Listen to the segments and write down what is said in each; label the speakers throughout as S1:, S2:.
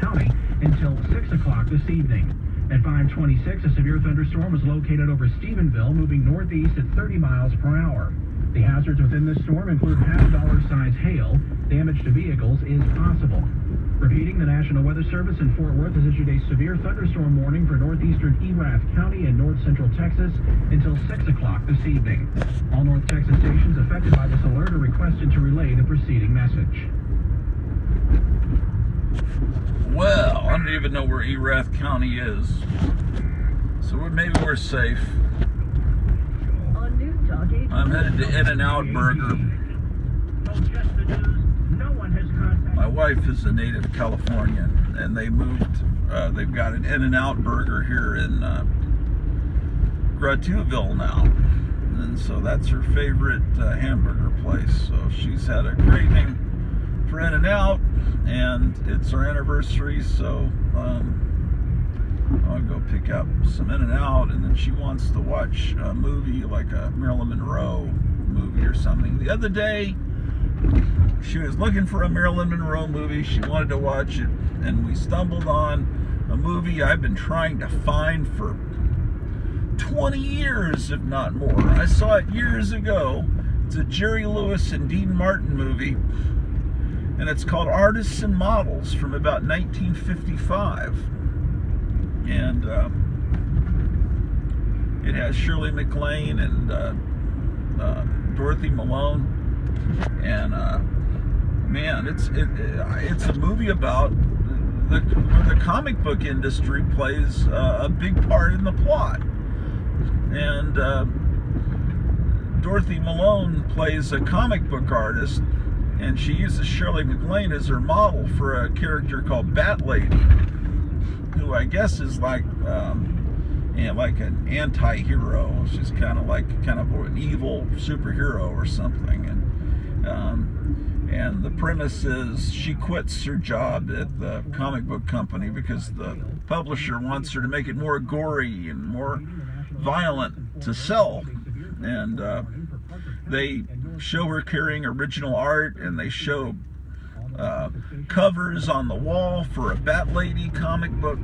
S1: County until 6 o'clock this evening. At 5:26, a severe thunderstorm was located over Stephenville, moving northeast at 30 miles per hour. The hazards within this storm include half-dollar-size hail. Damage to vehicles is possible. Repeating, the National Weather Service in Fort Worth has issued a severe thunderstorm warning for northeastern Erath County and north central Texas until 6 o'clock this evening. All North Texas stations affected by this alert are requested to relay the preceding message.
S2: Well, I don't even know where Erath County is, so maybe we're safe. I'm headed to In-N-Out Burger. My wife is a native Californian, and they moved. They've got an In-N-Out Burger here in Grotuville now, and so that's her favorite hamburger place. So she's had a craving for In-N-Out, and it's our anniversary, so I'll go pick up some In-N-Out, and then she wants to watch a movie, like a Marilyn Monroe movie or something. The other day, she was looking for a Marilyn Monroe movie. She wanted to watch it, and we stumbled on a movie I've been trying to find for 20 years, if not more. I saw it years ago. It's a Jerry Lewis and Dean Martin movie, and it's called Artists and Models, from about 1955. And it has Shirley MacLaine and Dorothy Malone, and man, it's a movie about where the comic book industry plays a big part in the plot. And Dorothy Malone plays a comic book artist, and she uses Shirley MacLaine as her model for a character called Bat Lady, who I guess is like an anti-hero. She's kind of an evil superhero or something. And the premise is she quits her job at the comic book company because the publisher wants her to make it more gory and more violent to sell. And they show her carrying original art, and they show covers on the wall for a Bat Lady comic book,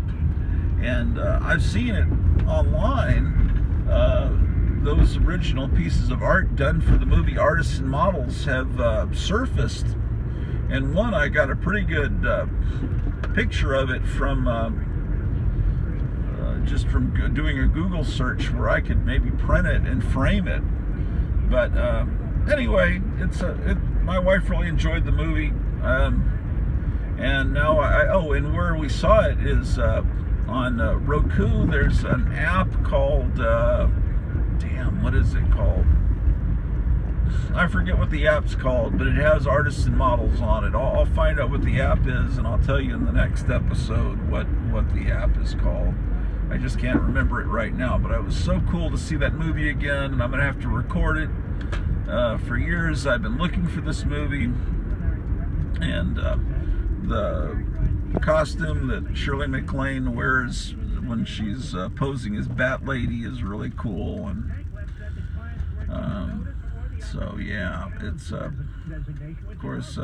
S2: and I've seen it online. Those original pieces of art done for the movie Artists and Models have surfaced, and one I got a pretty good picture of it from just from doing a Google search, where I could maybe print it and frame it. But anyway, my wife really enjoyed the movie. And now and where we saw it is on Roku. There's an app called what is it called? I forget what the app's called, but it has Artists and Models on it. I'll find out what the app is, and I'll tell you in the next episode what the app is called. I just can't remember it right now, but it was so cool to see that movie again, and I'm going to have to record it. For years I've been looking for this movie, and the costume that Shirley MacLaine wears when she's posing as Bat Lady is really cool. And so yeah, it's of course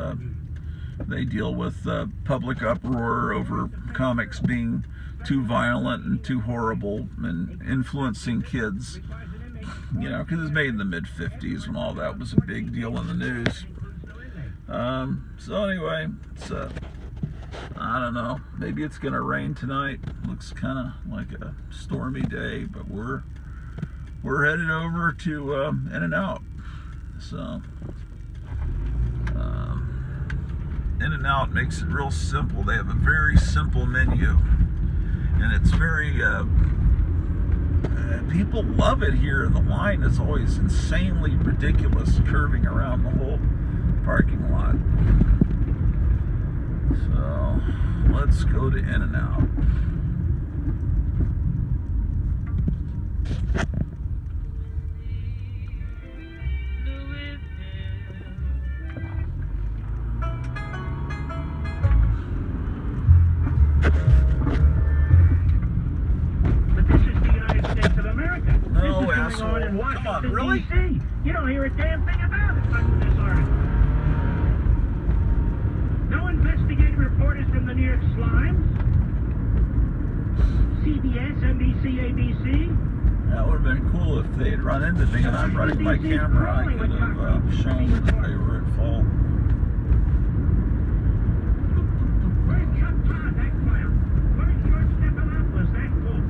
S2: they deal with public uproar over comics being too violent and too horrible and influencing kids, because it was made in the mid-50s when all that was a big deal in the news. So anyway, it's I don't know, maybe it's gonna rain tonight. Looks kind of like a stormy day, but we're headed over to In-N-Out. So In-N-Out makes it real simple. They have a very simple menu, and it's very people love it here. The line is always insanely ridiculous, curving around the whole parking lot. So let's go to In-N-Out. Come on, really?
S1: You don't hear a damn thing about it under this article. No investigative reporters from the New York Slimes, CBS, NBC, ABC.
S2: That would have been cool if they had run into me and I'm running my camera. I could have shown that they were at fault.
S1: Where's Chuck Todd, that clown? Where's George Stephanopoulos, that fool?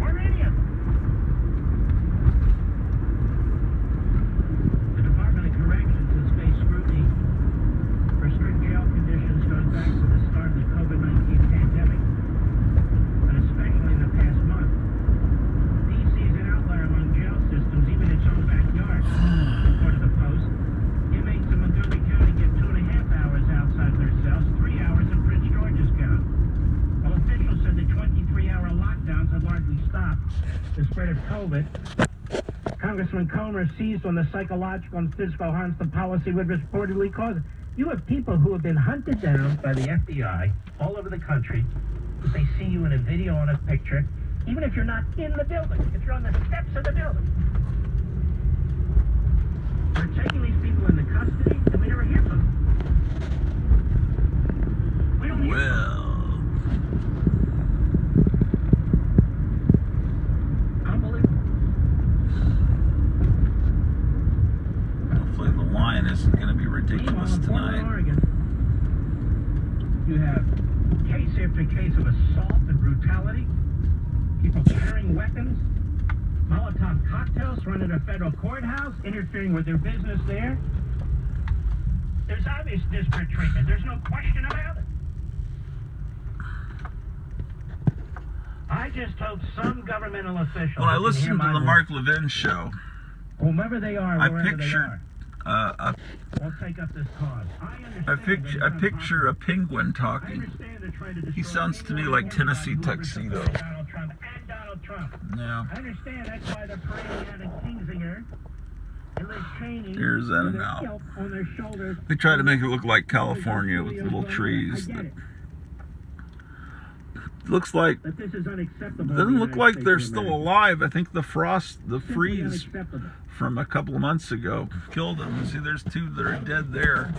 S1: Where are any of them? The Department of Corrections has faced scrutiny for strict jail conditions going back to the start of the COVID-19 pandemic, but especially in the past month. D.C. is an outlier among jail systems, even its own backyard. According to the Post, inmates in Montgomery County get 2.5 hours outside their cells, 3 hours in Prince George's County. Well, officials said the 23-hour lockdowns have largely stopped the spread of COVID. Congressman Comer seized on the psychological and physical harms the policy would reportedly cause. You have people who have been hunted down by the FBI all over the country. If they see you in a video or a picture, even if you're not in the building, if you're on the steps of the building, we're taking these people into custody and we never hear from them. We don't hear from them. Unbelievable.
S2: Hopefully the line isn't going to be ridiculous
S1: Meanwhile, in Portland,
S2: tonight.
S1: Oregon, you have case after case of assault and brutality, people carrying weapons, Molotov cocktails run into a federal courthouse, interfering with their business there. There's obvious disparate treatment. There's no question about it. I just hope some governmental official.
S2: When I listened to the Mark Levin show,
S1: whomever they are,
S2: I
S1: wherever
S2: pictured
S1: they are, will take up this cause.
S2: I picture a penguin
S1: I
S2: talking.
S1: understand they're trying to destroy
S2: He sounds to me
S1: anyone
S2: like
S1: and
S2: Tennessee
S1: anybody who
S2: Tuxedo.
S1: supports Donald Trump and Donald Trump.
S2: Yeah.
S1: I understand that's why they're parading out in Kingsinger and Liz Cheney
S2: Here's
S1: with
S2: In and
S1: their
S2: Out.
S1: kilt on their shoulders.
S2: They try to make it look like California with little trees.
S1: I get it,
S2: Looks like,
S1: but this is unacceptable.
S2: doesn't look like they're still alive. I think the freeze
S1: Unacceptable.
S2: from a couple of months ago killed them. See, there's two that are dead there.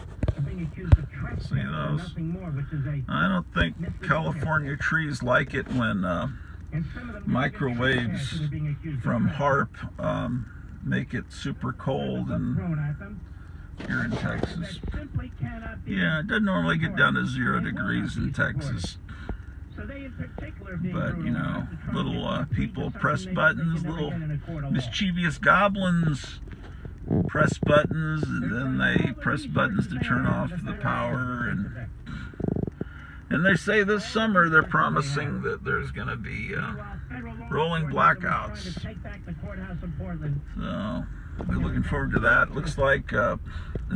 S1: Being accused of trespass
S2: See
S1: and
S2: those?
S1: nothing more, which is a
S2: I don't think California trees like it when
S1: and some of them
S2: microwaves
S1: are being accused of
S2: from
S1: trespass.
S2: HARP make it super cold and
S1: Thrown at them.
S2: here in Texas.
S1: That simply cannot be.
S2: Yeah, it doesn't normally get down to 0 degrees in Texas.
S1: So they in particular are being
S2: But, you know,
S1: brutalized to try to
S2: little
S1: get them
S2: people
S1: to
S2: press
S1: something they
S2: buttons,
S1: can never
S2: little
S1: get in a court of law.
S2: mischievous goblins press buttons, and then they press buttons to turn off the power. And they say this summer they're promising that there's going to be rolling blackouts. So we're looking forward to that. Looks like as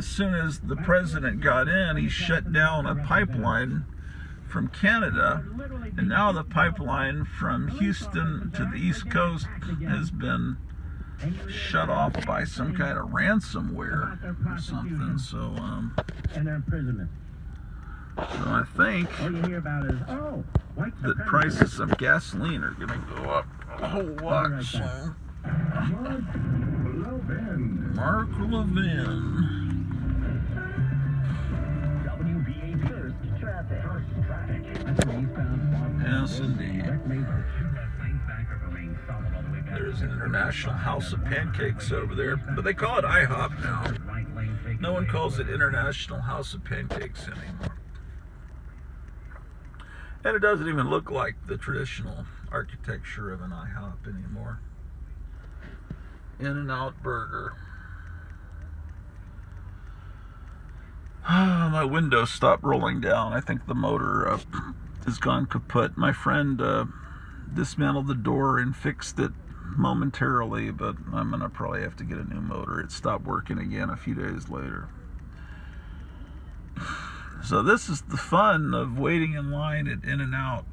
S2: soon as the president got in, he shut down a pipeline from Canada, and now the pipeline from Houston to the East Coast has been shut off by some kind of ransomware or something. So
S1: And their imprisonment.
S2: I think
S1: All you hear about is, white
S2: that
S1: supremacy.
S2: prices of gasoline are going to go up a whole lot soon. Mark Levin.
S1: WBA First Traffic. That's the eastbound.
S2: Yes, indeed. There's an International House of Pancakes over there, but they call it IHOP now. No one calls it International House of Pancakes anymore. And it doesn't even look like the traditional architecture of an IHOP anymore. In-N-Out Burger. My window stopped rolling down. I think the motor has gone kaput. My friend dismantled the door and fixed it momentarily, but I'm going to probably have to get a new motor. It stopped working again a few days later. So this is the fun of waiting in line at In-N-Out.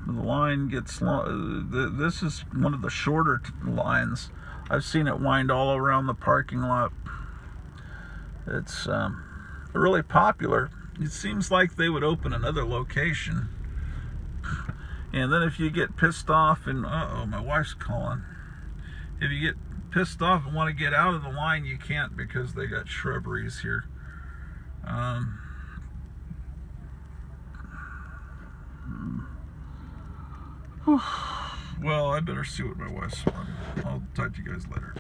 S2: The line gets long. This is one of the shorter lines. I've seen it wind all around the parking lot. It's really popular. It seems like they would open another location. And then if you get pissed off and, uh-oh, my wife's calling. If you get pissed off and want to get out of the line, you can't because they got shrubberies here. Well, I better see what my wife's on. I'll talk to you guys later.